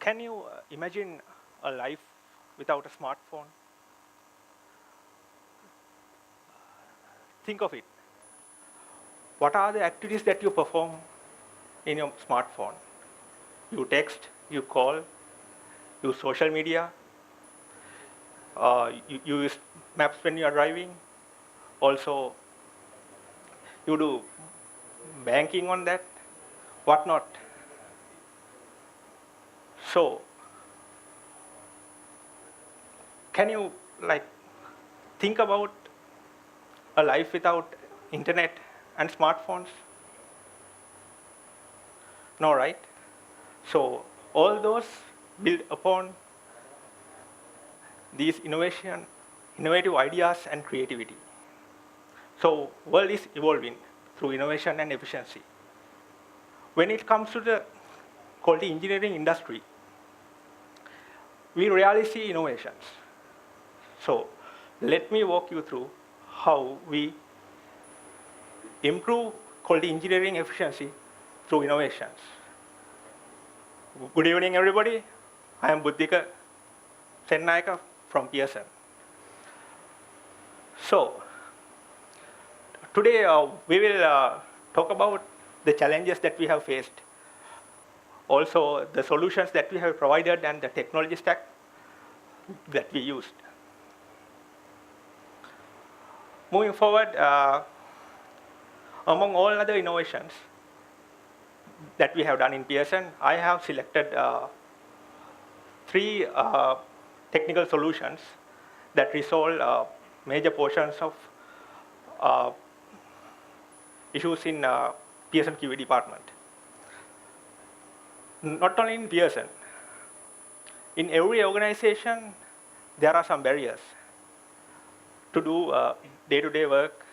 Can you imagine a life without a smartphone? Think of it. What are the activities that you perform in your smartphone? You text, you call, use social media, you use maps when you are driving. Also, you do banking on that, whatnot. So, can you think about a life without internet and smartphones? No, right? So all those build upon these innovative ideas and creativity. So world is evolving through innovation and efficiency. When it comes to the quality engineering industry, we rarely see innovations. So let me walk you through how we improve quality engineering efficiency through innovations. Good evening, everybody. I am Buddhika Senanayake from Pearson. So today we will talk about the challenges that we have faced, also the solutions that we have provided and the technology stack that we used. Moving forward, among all other innovations that we have done in Pearson, I have selected 3 technical solutions that resolve major portions of issues in Pearson QA department. Not only in Pearson, in every organization, there are some barriers to do day-to-day work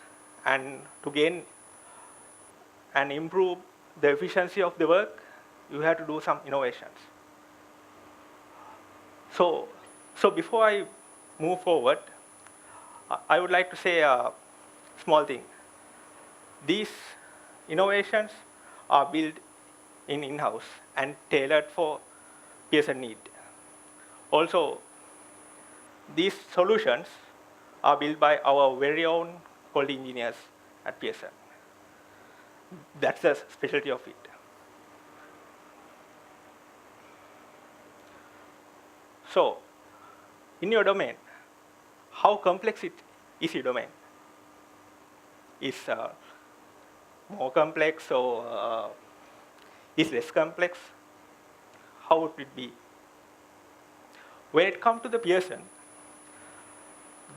and to gain and improve the efficiency of the work. You have to do some innovations. So before I move forward, I would like to say a small thing. These innovations are built in-house and tailored for Pearson need. Also, these solutions are built by our very own quality engineers at Pearson. That's the specialty of it. So, in your domain, how complex is your domain? Is more complex or is less complex? How would it be? When it comes to the Pearson,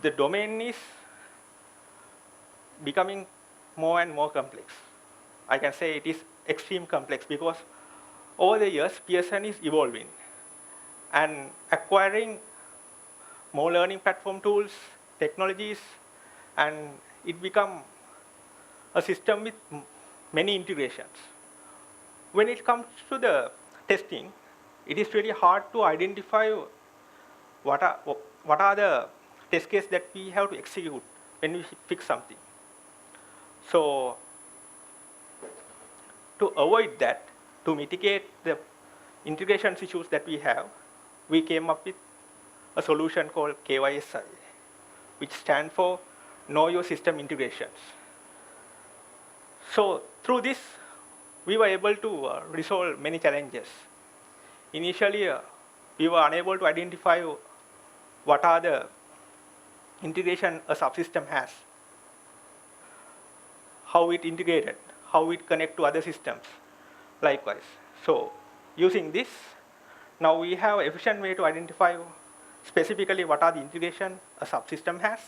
the domain is becoming more and more complex. I can say it is extreme complex because over the years, Pearson is evolving and acquiring more learning platform tools, technologies, and it becomes a system with many integrations. When it comes to the testing, it is really hard to identify what are the test cases that we have to execute when we fix something. So to avoid that, to mitigate the integration issues that we have, we came up with a solution called KYSI, which stands for Know Your System Integrations. So through this, we were able to resolve many challenges. Initially, we were unable to identify what are the integration a subsystem has, how it integrated, how it connects to other systems, likewise. So using this, now we have an efficient way to identify specifically what are the integration a subsystem has,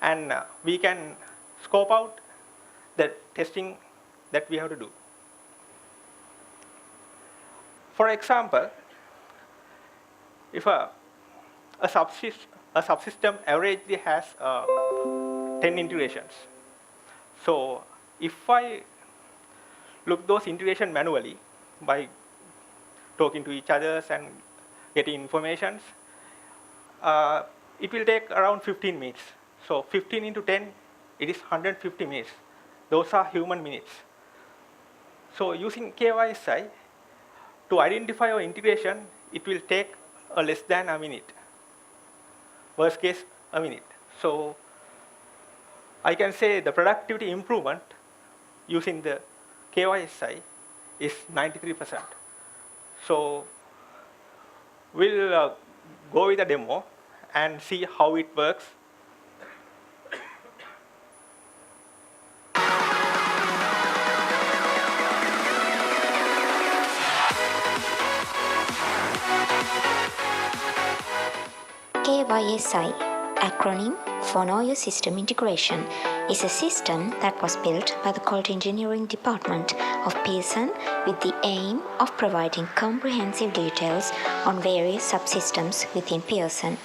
and we can scope out the testing that we have to do. For example, if a subsystem averagely has 10 integrations, so if I look those integration manually by talking to each other and getting information, it will take around 15 minutes. So 15 into 10, it is 150 minutes. Those are human minutes. So using KYSI, to identify our integration, it will take less than a minute. Worst case, a minute. So I can say the productivity improvement using the KYSI is 93%. So we'll go with a demo and see how it works. KYSI, acronym for Know Your System Integration, is a system that was built by the Fourth Engineering Department of Pearson with the aim of providing comprehensive details on various subsystems within Pearson.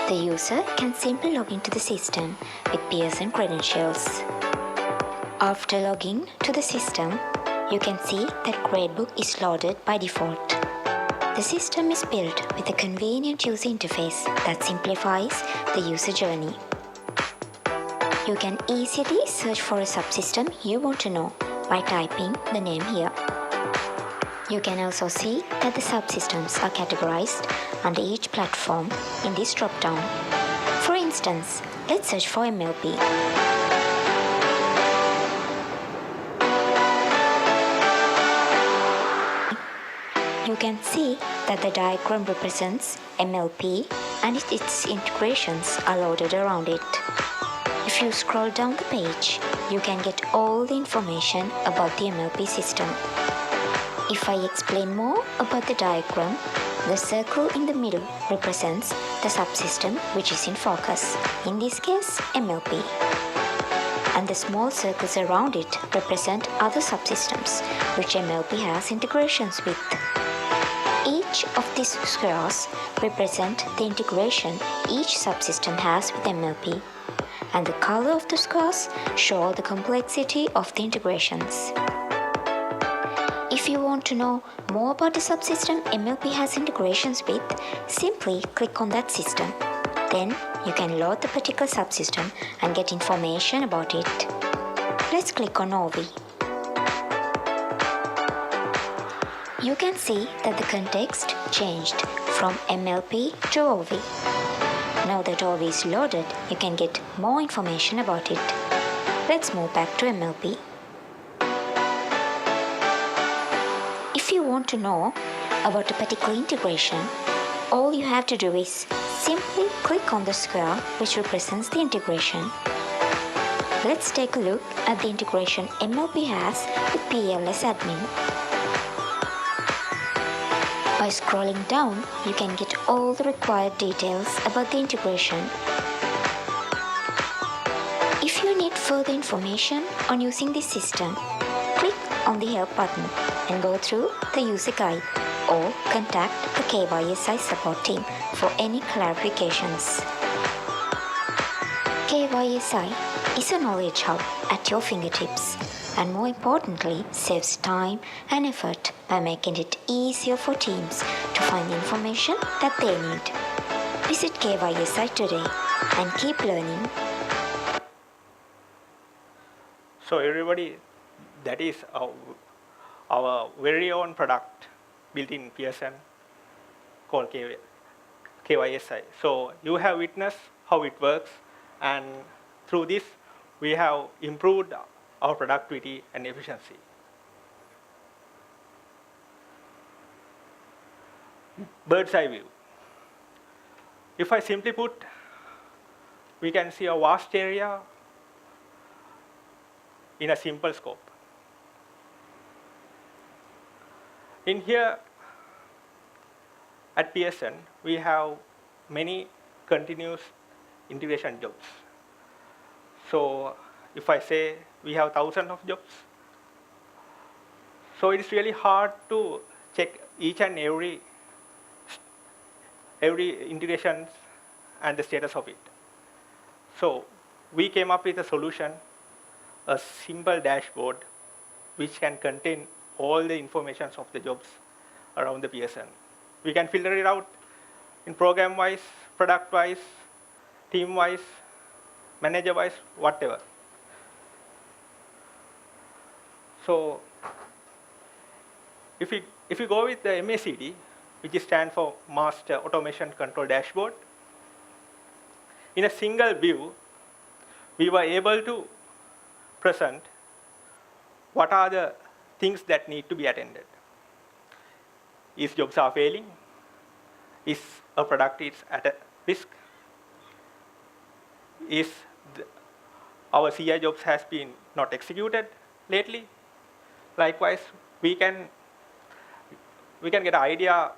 The user can simply log into the system with Pearson credentials. After logging to the system, you can see that Gradebook is loaded by default. The system is built with a convenient user interface that simplifies the user journey. You can easily search for a subsystem you want to know by typing the name here. You can also see that the subsystems are categorized under each platform in this drop-down. For instance, let's search for MLP. You can see that the diagram represents MLP and its integrations are loaded around it. If you scroll down the page, you can get all the information about the MLP system. If I explain more about the diagram, the circle in the middle represents the subsystem which is in focus, in this case MLP. And the small circles around it represent other subsystems which MLP has integrations with. Each of these squares represent the integration each subsystem has with MLP, and the color of the squares show the complexity of the integrations. If you want to know more about the subsystem MLP has integrations with, simply click on that system. Then you can load the particular subsystem and get information about it. Let's click on OV. You can see that the context changed from MLP to OV. Now that OV is loaded, you can get more information about it. Let's move back to MLP. If you want to know about a particular integration, all you have to do is simply click on the square which represents the integration. Let's take a look at the integration MLP has with PLS admin. By scrolling down, you can get all the required details about the integration. If you need further information on using this system, click on the Help button and go through the user guide or contact the KYSI support team for any clarifications. KYSI is a knowledge hub at your fingertips, and more importantly, saves time and effort by making it easier for teams to find the information that they need. Visit KYSI today and keep learning. So everybody, that is our very own product built in Pearson called KYSI. So you have witnessed how it works, and through this, we have improved our productivity and efficiency. Bird's eye view. If I simply put, we can see a vast area in a simple scope. In here at Pearson, we have many continuous integration jobs. So if I say we have thousands of jobs, so it's really hard to check each and every integration and the status of it. So we came up with a solution, a simple dashboard which can contain all the information of the jobs around the Pearson. We can filter it out in program-wise, product-wise, team-wise, manager-wise, whatever. if you go with the MACD, which stands for Master Automation Control Dashboard, in a single view, we were able to present what are the things that need to be attended. Is jobs are failing? Is a product is at a risk? Is our CI jobs has been not executed lately? Likewise, we can get an idea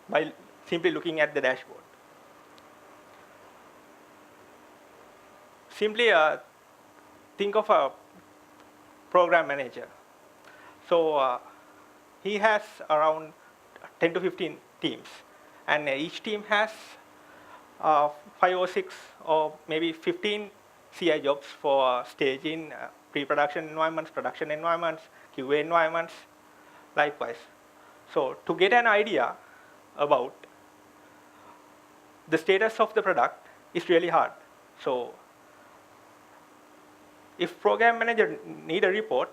by simply looking at the dashboard. Simply think of a program manager. So he has around 10 to 15 teams, and each team has 5 or 6 or maybe 15 CI jobs for staging, pre-production environments, production environments, QA environments, likewise. So to get an idea about the status of the product is really hard. So if program manager need a report,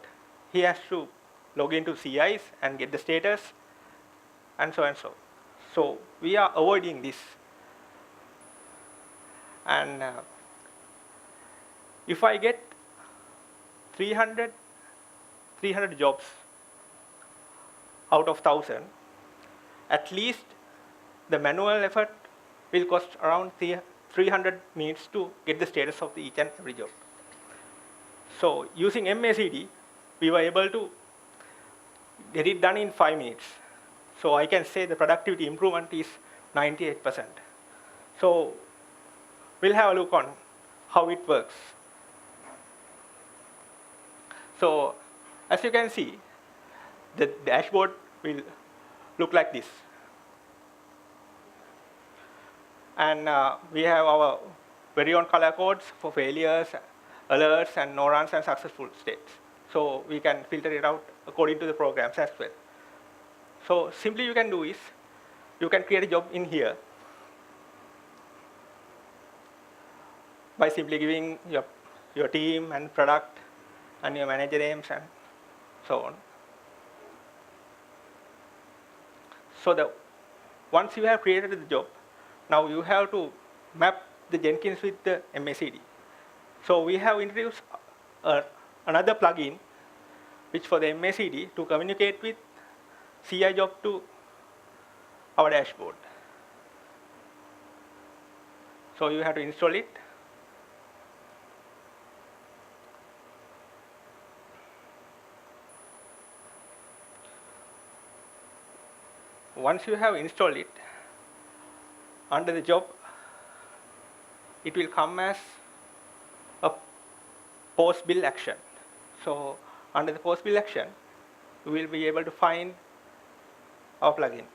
he has to log into CIs and get the status, and so and so. So we are avoiding this. And if I get 300 jobs out of 1,000, at least the manual effort will cost around 300 minutes to get the status of each and every job. So using MACD, we were able to get it done in 5 minutes. So I can say the productivity improvement is 98%. So we'll have a look on how it works. So as you can see, the dashboard will look like this. And we have our very own color codes for failures, alerts, and no runs and successful states. So we can filter it out according to the programs as well. So simply you can do is, you can create a job in here by simply giving your team and product and your manager names and so on. So once you have created the job, now you have to map the Jenkins with the MACD. So we have introduced another plugin which for the MACD to communicate with CI job to our dashboard. So you have to install it. Once you have installed it, under the job, it will come as a post build action. So under the post build action, you will be able to find our plugin.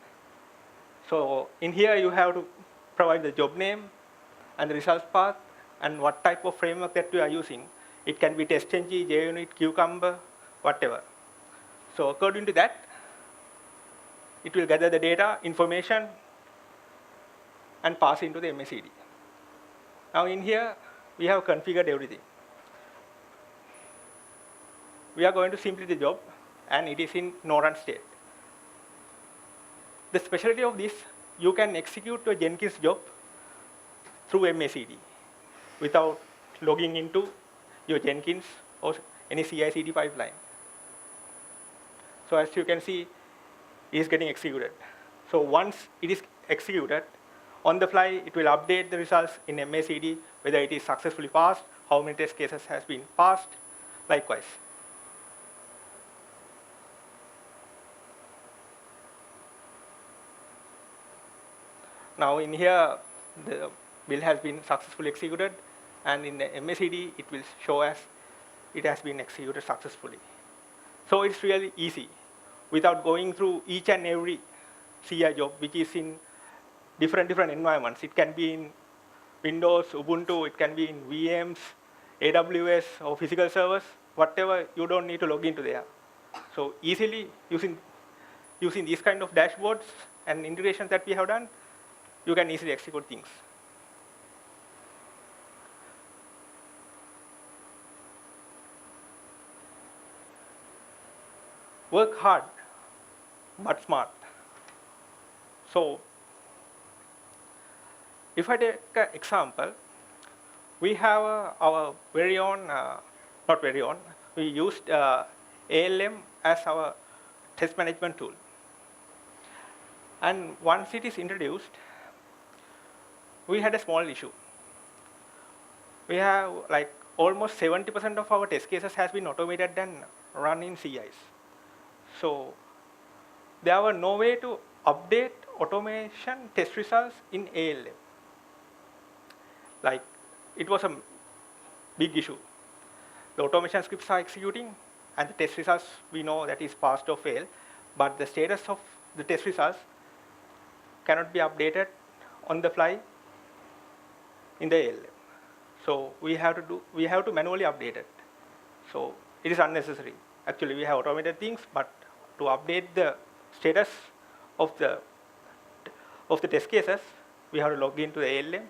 So in here, you have to provide the job name and the results path and what type of framework that you are using. It can be TestNG, JUnit, Cucumber, whatever. So according to that, it will gather the data, information, and pass into the MACD. Now in here, we have configured everything. We are going to simply the job, and it is in no-run state. The specialty of this, you can execute a Jenkins job through MACD without logging into your Jenkins or any CI/CD pipeline. So as you can see, it is getting executed. So once it is executed, on the fly, it will update the results in MACD, whether it is successfully passed, how many test cases has been passed, likewise. Now in here, the build has been successfully executed, and in the MACD, it will show as it has been executed successfully. So it's really easy, without going through each and every CI job, which is in different environments. It can be in Windows, Ubuntu, it can be in VMs, AWS, or physical servers, whatever, you don't need to log into there. So easily, using these kind of dashboards and integrations that we have done, you can easily execute things. Work hard but smart. So if I take an example, we have our very own, not very own, we used ALM as our test management tool. And once it is introduced, we had a small issue. We have like almost 70% of our test cases has been automated and run in CIs. So there were no way to update automation test results in ALM. Like, it was a big issue. The automation scripts are executing, and the test results, we know that is passed or failed, but the status of the test results cannot be updated on the fly in the ALM. So we have to manually update it. So it is unnecessary. Actually, we have automated things, but to update the status of the test cases, we have to log into the ALM,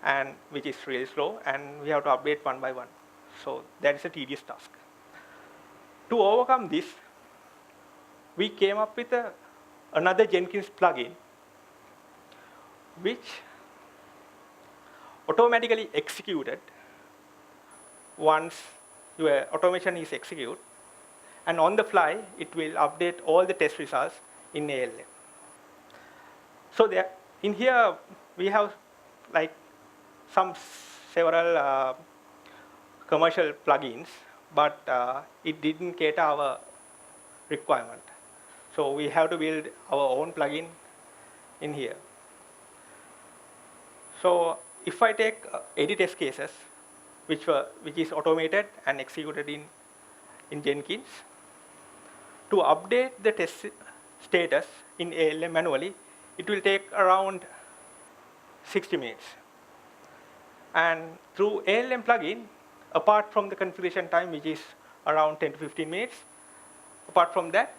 and which is really slow, and we have to update one by one. So that is a tedious task. To overcome this, we came up with another Jenkins plugin, which automatically executed once your automation is executed, and on the fly, it will update all the test results in ALM. So there, in here, we have like several commercial plugins, but it didn't cater our requirement. So we have to build our own plugin in here. So if I take 80 test cases, which is automated and executed in Jenkins, to update the test status in ALM manually, it will take around 60 minutes. And through ALM plugin, apart from the configuration time, which is around 10 to 15 minutes, apart from that,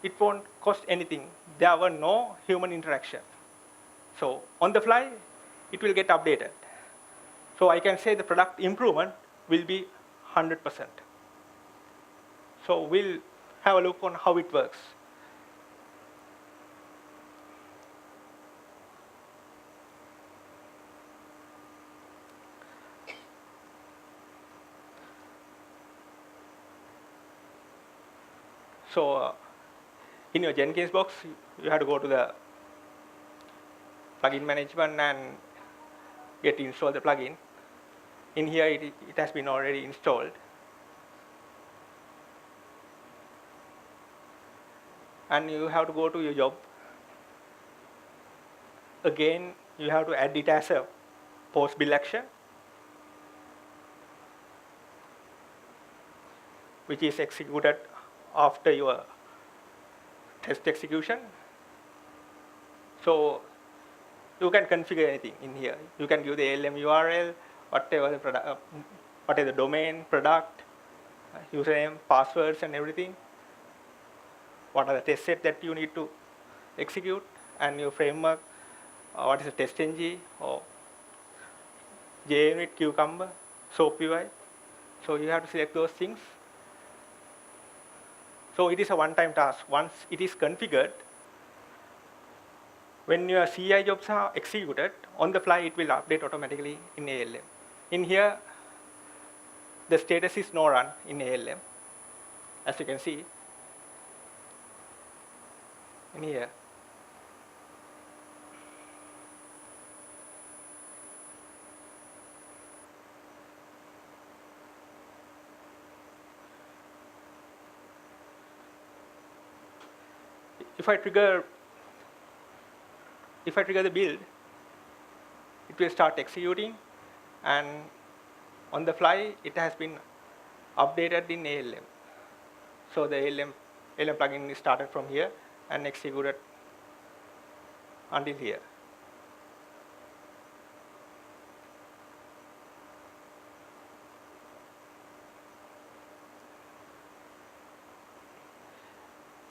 it won't cost anything. There were no human interaction. So on the fly, it will get updated. So I can say the product improvement will be 100%. So we'll have a look on how it works. So in your Jenkins box, you have to go to the plugin management and get install the plugin. In here, it has been already installed. And you have to go to your job. Again, you have to add it as a post bill action, which is executed after your test execution. So you can configure anything in here. You can give the ALM URL, whatever the product, what is the domain, product, username, passwords, and everything. What are the test sets that you need to execute, and your framework, what is the test ng, or JUnit, Cucumber, SOAP UI. So you have to select those things. So it is a one-time task. Once it is configured, when your CI jobs are executed, on the fly, it will update automatically in ALM. In here, the status is no run in ALM, as you can see in here. If I trigger the build, it will start executing, and on the fly, it has been updated in ALM. So the ALM plugin is started from here and executed until here.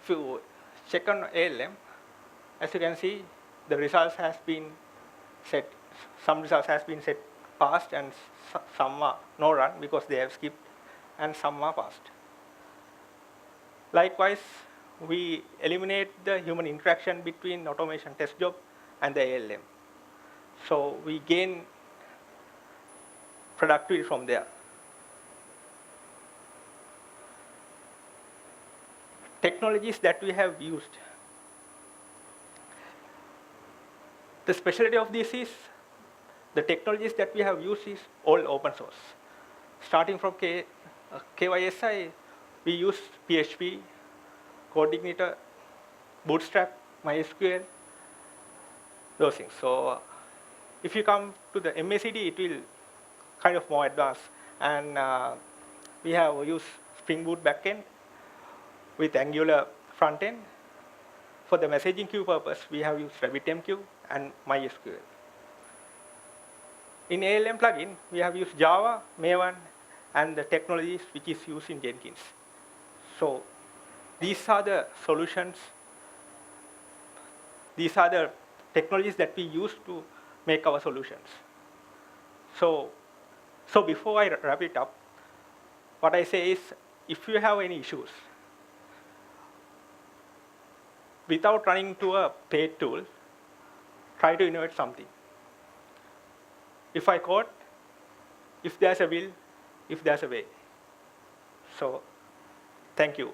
If you check on ALM, as you can see, the results has been set. Some results has been set passed, and some are no run because they have skipped, and some are passed. Likewise, we eliminate the human interaction between automation test job and the ALM. So we gain productivity from there. Technologies that we have used. The specialty of this is the technologies that we have used is all open source. Starting from KYSI, we use PHP, Codeigniter, Bootstrap, MySQL, those things. So if you come to the MACD, it will kind of more advanced. And we have used Spring Boot backend with Angular front end. For the messaging queue purpose, we have used RabbitMQ and MySQL. In ALM plugin, we have used Java, Maven, and the technologies which is used in Jenkins. So these are the solutions. These are the technologies that we use to make our solutions. So before I wrap it up, what I say is, if you have any issues, without running to a paid tool, try to innovate something. If I code, if there's a will, if there's a way. So thank you.